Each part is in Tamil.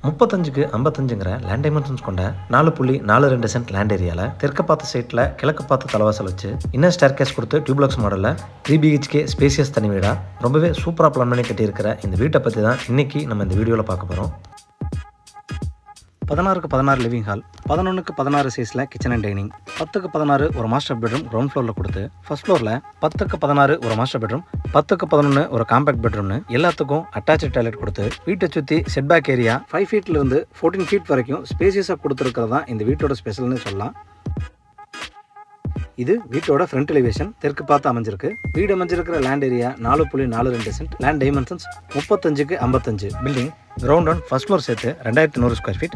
35க்கு 55ங்கிற லேண்ட் டைமென்ஷன்ஸ் கொண்ட 4.42 சென்ட் லேண்ட் ஏரியாவில் தெற்கு பார்த்த சைட்டில் கிழக்கு பார்த்த தலைவாசல் வச்சு இன்னர் ஸ்டேர்கேஸ் கொடுத்து டியூப்ளக்ஸ் மாடலில் 3 BHK ஸ்பேசியஸ் தனி வீடாக ரொம்பவே சூப்பராக பிளான் பண்ணி கட்டியிருக்கிற இந்த வீட்டை பற்றி தான் இன்றைக்கி நம்ம இந்த வீடியோவில் பார்க்க போகிறோம். 16க்கு 16 லிவிங் ஹால், 11க்கு 16 சைஸில் கிச்சன் அண்ட் டைனிங், 10க்கு 16 ஒரு மாஸ்டர் பெட்ரூம் கிரவுண்ட் ஃப்ளோரில் கொடுத்து ஃபர்ஸ்ட் ஃப்ளோரில் 10க்கு 16 ஒரு மாஸ்டர் பெட்ரூம், 10க்கு 11 ஒரு காம்பேக்ட் பெட்ரூம்னு எல்லாத்துக்கும் அட்டாச்சு டாய்லெட் கொடுத்து வீட்டை சுற்றி செட்பேக் ஏரியா 5 ஃபீட்லேருந்து 14 ஃபீட் வரைக்கும் ஸ்பேசியஸாக கொடுத்துருக்கிறது தான் இந்த வீட்டோட ஸ்பெஷல்னு சொல்லலாம். இது வீட்டோட ஃப்ரண்ட் எலிவேஷன் தெற்கு பார்த்து அமைஞ்சிருக்கு. வீடு அமைஞ்சிருக்கிற land area 4.42 cent, land dimensions 35க்கு 55, building ground one first floor சேர்த்து 2200 square feet.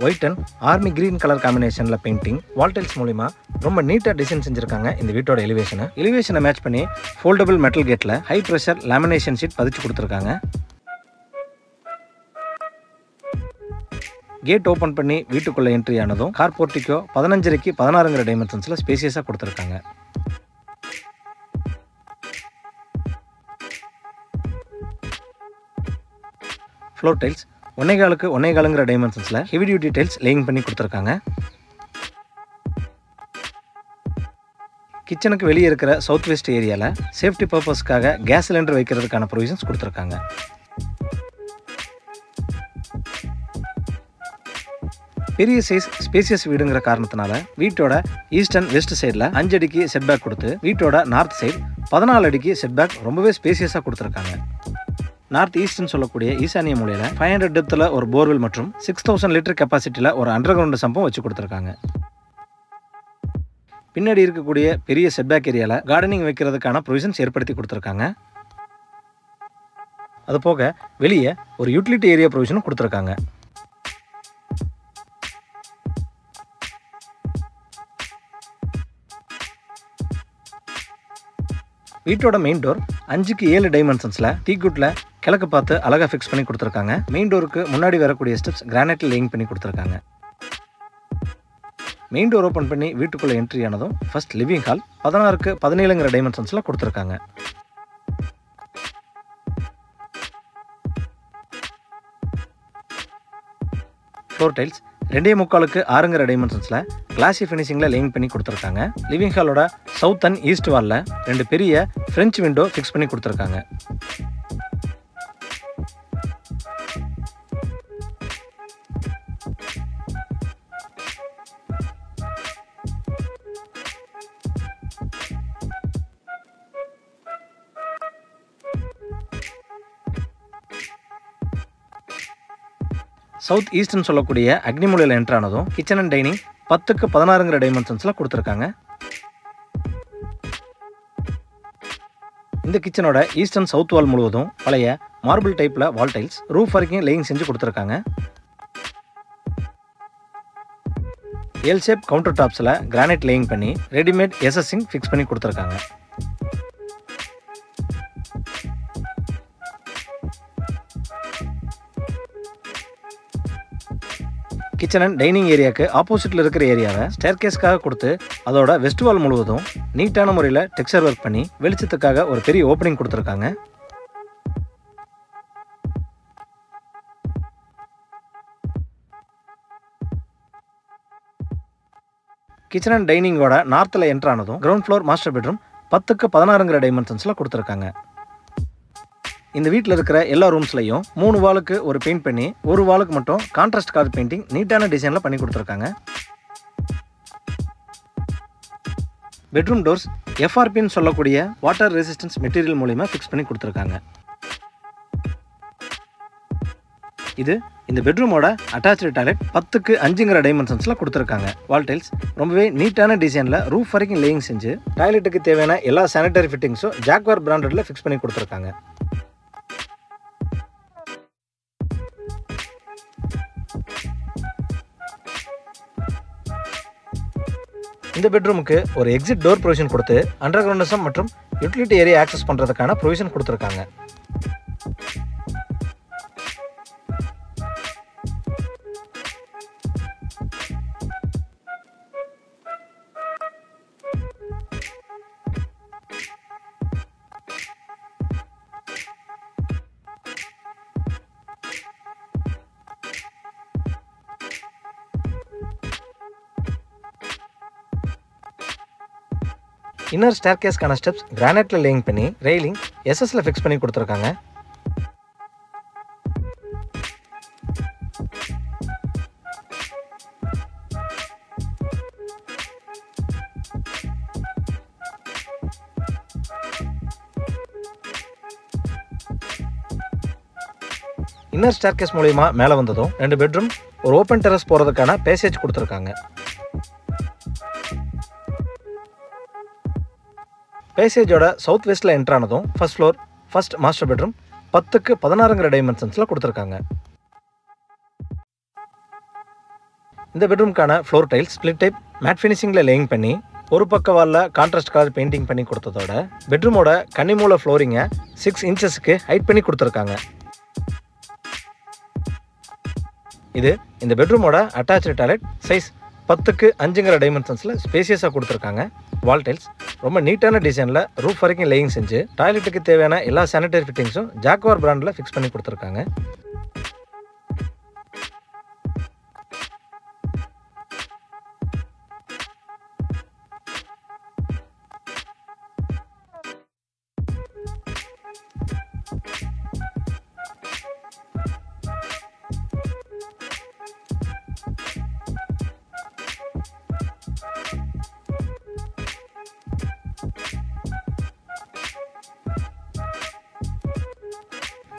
White and army green colour காம்பினேஷனில் பெயிண்டிங் வால் டைல்ஸ் மூலிமா ரொம்ப நீட்டாக டிசைன் செஞ்சுருக்காங்க. இந்த வீட்டோட எலிவேஷனை மேட்ச் பண்ணி ஃபோல்டபுள் மெட்டல் கேட்டில் ஹை ப்ரெஷர் லேமினேஷன் ஷீட் பதிச்சு கொடுத்துருக்காங்க. கேட் ஓப்பன் பண்ணி வீட்டுக்குள்ளே என்ட்ரி ஆனதும் கார் போர்ட்டிக்கோ 15க்கு 16ங்கிற டைமென்ஷன்ஸில் ஸ்பேசியஸாக கொடுத்துருக்காங்க. ஃப்ளோர் டைல்ஸ் 1.25க்கு 1.25ங்கிற டைமென்ஷன்ஸில் ஹெவி டியூட்டி டைல்ஸ் லேயிங் பண்ணி கொடுத்துருக்காங்க. கிச்சனுக்கு வெளியே இருக்கிற சவுத் வெஸ்ட் ஏரியாவில் சேஃப்டி பர்பஸ்க்காக கேஸ் சிலிண்டர் வைக்கிறதுக்கான ப்ரொவிஷன்ஸ் கொடுத்துருக்காங்க. பெரிய சைஸ் ஸ்பேசியஸ் வீடுங்கிற காரணத்தினால வீட்டோட ஈஸ்ட் அண்ட் வெஸ்ட் சைடில் 5 அடிக்கு செட்பேக் கொடுத்து வீட்டோட நார்த் சைடு 14 அடிக்கு செட்பேக் ரொம்பவே ஸ்பேசியஸாக கொடுத்துருக்காங்க. நார்த் ஈஸ்ட்னு சொல்லக்கூடிய ஈசானிய மூலையில் 500 டெப்த்தில் ஒரு போர்வெல் மற்றும் 6000 லிட்டர் கெப்பாசிட்டியில் ஒரு அண்டர் கிரவுண்ட் சம்பம் வச்சு கொடுத்துருக்காங்க. பின்னாடி இருக்கக்கூடிய பெரிய செட்பேக் ஏரியாவில் கார்டனிங் வைக்கிறதுக்கான ப்ரொவிஷன்ஸ் ஏற்படுத்தி கொடுத்துருக்காங்க. அது போக வெளியே ஒரு யூட்டிலிட்டி ஏரியா ப்ரொவிஷனும் கொடுத்துருக்காங்க. வீட்டோட மெயின் டோர் 5க்கு 7 டைமென்ஷன்ஸில் டீக்குட்டில் கிழக்கு பார்த்து அழகாக ஃபிக்ஸ் பண்ணி கொடுத்துருக்காங்க. மெயின் டோருக்கு முன்னாடி வரக்கூடிய ஸ்டெப்ஸ் கிரானைட்டில் லேயிங் பண்ணி கொடுத்துருக்காங்க. மெயின் டோர் ஓப்பன் பண்ணி வீட்டுக்குள்ளே என்ட்ரி ஆனதும் ஃபர்ஸ்ட் லிவிங் ஹால் 16க்கு 17ங்கிற டைமென்ஷன்ஸில் கொடுத்துருக்காங்க. ஃப்ளோர் டைல்ஸ் 2.25க்கு 6ங்கிற டைமென்ஷன்ஸில் கிளாசி ஃபினிஷிங்கில் லேயிங் பண்ணி கொடுத்துருக்காங்க. லிவிங் ஹாலோட சவுத் அண்ட் ஈஸ்ட் வாலில் 2 பெரிய ஃப்ரெஞ்ச் விண்டோ ஃபிக்ஸ் பண்ணி கொடுத்துருக்காங்க. சவுத் ஈஸ்ட்னு சொல்லக்கூடிய அக்னிமூலையில் என்ட்ரு ஆனதும் கிச்சன் அண்ட் டைனிங் 10க்கு 16ங்கிற டைமென்ஷன்ஸில் கொடுத்துருக்காங்க. இந்த கிச்சனோட ஈஸ்ட் அண்ட் சவுத் வால் முழுவதும் பழைய மார்பிள் டைப்பில் வால் டைல்ஸ் ரூஃப் வரைக்கும் லேயிங் செஞ்சு கொடுத்துருக்காங்க. எல் ஷேப் கவுண்டர் டாப்ஸில் கிரானைட் லேயிங் பண்ணி ரெடிமேட் எஸ்எஸ்ஸிங் ஃபிக்ஸ் பண்ணி கொடுத்துருக்காங்க. கிச்சன் அண்ட் டைனிங் ஏரியாவுக்கு ஆப்போசிட்டில் இருக்கிற ஏரியாவை ஸ்டேர்கேஸ்க்காக கொடுத்து அதோட வெஸ்ட் வால் முழுவதும் நீட்டான முறையில் டெக்ஸ்சர் ஒர்க் பண்ணி வெளிச்சத்துக்காக ஒரு பெரிய ஓப்பனிங் கொடுத்துருக்காங்க. கிச்சன் அண்ட் டைனிங்கோட நார்த்தில் என்ட்ரு ஆனதும் கிரவுண்ட் ஃப்ளோர் மாஸ்டர் பெட்ரூம் 10க்கு 16ங்கிற டைமென்ஷன்ஸில் கொடுத்துருக்காங்க. இந்த வீட்டில் இருக்கிற எல்லா ரூம்ஸ்லையும் 3 வாலுக்கு ஒரு பெயிண்ட் பண்ணி ஒரு வாலுக்கு மட்டும் கான்ட்ராஸ்ட் கலர் பெயிண்டிங் நீட்டான டிசைனில் பண்ணி கொடுத்துருக்காங்க. பெட்ரூம் டோர்ஸ் எஃப்ஆர்பின்னு சொல்லக்கூடிய வாட்டர் ரெசிஸ்டன்ஸ் மெட்டீரியல் மூலிமா ஃபிக்ஸ் பண்ணி கொடுத்துருக்காங்க. இது இந்த பெட்ரூமோட அட்டாச்சு டாய்லெட் 10க்கு 5ங்கிற டைமென்ஷன்ஸில் கொடுத்துருக்காங்க. வால் டைல்ஸ் ரொம்பவே நீட்டான டிசைனில் ரூஃப் வரைக்கும் லேயிங் செஞ்சு டாய்லெட்டுக்கு தேவையான எல்லா சானிட்டரி ஃபிட்டிங்ஸும் ஜாக்வார் பிராண்டடில் ஃபிக்ஸ் பண்ணி கொடுத்துருக்காங்க. இந்த பெட்ரூமுக்கு ஒரு எக்ஸிட் டோர் ப்ரொவிஷன் கொடுத்து அண்டர் கிரவுண்டசம் மற்றும் யூட்டிலிட்டி ஏரியா ஆக்சஸ் பண்ணுறதுக்கான ப்ரொவிஷன் கொடுத்துருக்காங்க. இன்னர் ஸ்டேர்கேஸ்க்கான ஸ்டெப்ஸ் கிரானைட்ல லேயிங் பண்ணி ரெயிலிங் எஸ்எஸ்ல ஃபிக்ஸ் பண்ணி கொடுத்துருக்காங்க. இன்னர் ஸ்டேர்கேஸ் மூலமா மேலே வந்ததும் 2 பெட்ரூம், ஒரு ஓப்பன் டெரஸ் போகிறதுக்கான பேசேஜ் கொடுத்துருக்காங்க. பேசேஜோட சவுத் வெஸ்ட்டில் என்ட்ரானதும் first floor, first master bedroom 10க்கு 16ங்கிற டைமென்ஷன்ஸில் கொடுத்துருக்காங்க. இந்த பெட்ரூம்க்கான floor tiles split type matt ஃபினிஷிங்கில் லேயிங் பண்ணி ஒரு பக்க வாலில் கான்ட்ராஸ்ட் கலர் பெயிண்டிங் பண்ணி கொடுத்ததோட பெட்ரூமோட கன்னிமூல ஃப்ளோரிங்கை 6 இன்ச்சஸ்க்கு ஹைட் பண்ணி கொடுத்துருக்காங்க. இது இந்த பெட்ரூமோட அட்டாச்சு டாய்லெட் சைஸ் 10க்கு 5ங்கிற டைமென்ஷன்ஸில் ஸ்பேசியஸாக கொடுத்துருக்காங்க. வால் டைல்ஸ் ரொம்ப நீட்டான டிசைனில் ரூஃப் வரைக்கும் லேயிங் செஞ்சு டாய்லெட்டுக்கு தேவையான எல்லா சானிடரி ஃபிட்டிங்ஸும் ஜாக்வார் பிராண்டில் ஃபிக்ஸ் பண்ணி கொடுத்துருக்காங்க.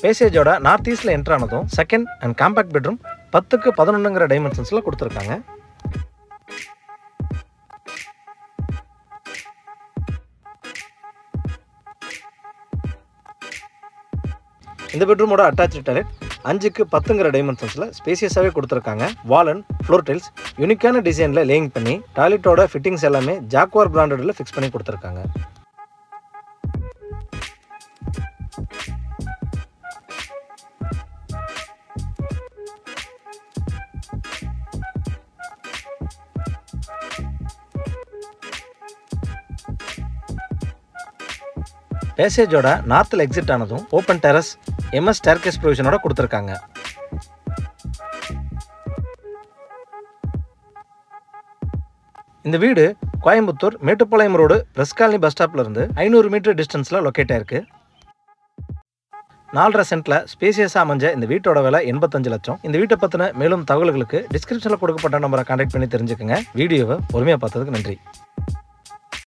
பேசேஜோட நார்த் ஈஸ்ட்ல என்டர் ஆனதும் செகண்ட் அண்ட் காம்பேக்ட் பெட்ரூம் 10க்கு 11ங்கிற டைமென்ஷன்ஸ்ல கொடுத்துருக்காங்க. இந்த பெட்ரூமோட அட்டாச்சு டாய்லெட் 5க்கு 10ங்கிற டைமென்ஷன்ஸ்ல ஸ்பேசியஸாவே கொடுத்துருக்காங்க. வால் அண்ட் ஃப்ளோர் டைல்ஸ் யூனிக்கான டிசைன்ல லேயிங் பண்ணி டாய்லெட்டோட ஃபிட்டிங்ஸ் எல்லாமே ஜாக்வார் பிராண்டட்ல ஃபிக்ஸ் பண்ணி கொடுத்துருக்காங்க. பேசேஜோட நார்த்தில் எக்ஸிட் ஆனதும் ஓப்பன் டெரஸ் எம்எஸ் ஸ்டேர்கேஸ் ப்ரொவிஷனோட கொடுத்துருக்காங்க. இந்த வீடு Coimbatore Mettupalayam road press colony bus ஸ்டாப்ல இருந்து 500 மீட்டர் டிஸ்டன்ஸ்ல லொக்கேட் ஆயிருக்கு. 4.5 சென்ட்ல ஸ்பேசியஸா அமைஞ்ச இந்த வீட்டோட விலை 85 லட்சம். இந்த வீட்டை பத்தின மேலும் தகவல்களுக்கு டிஸ்கிரிப்ஷன்ல கொடுக்கப்பட்ட நம்பரை கான்டாக்ட் பண்ணி தெரிஞ்சுக்கங்க. வீடியோவை பொறுமையா பார்த்ததுக்கு நன்றி.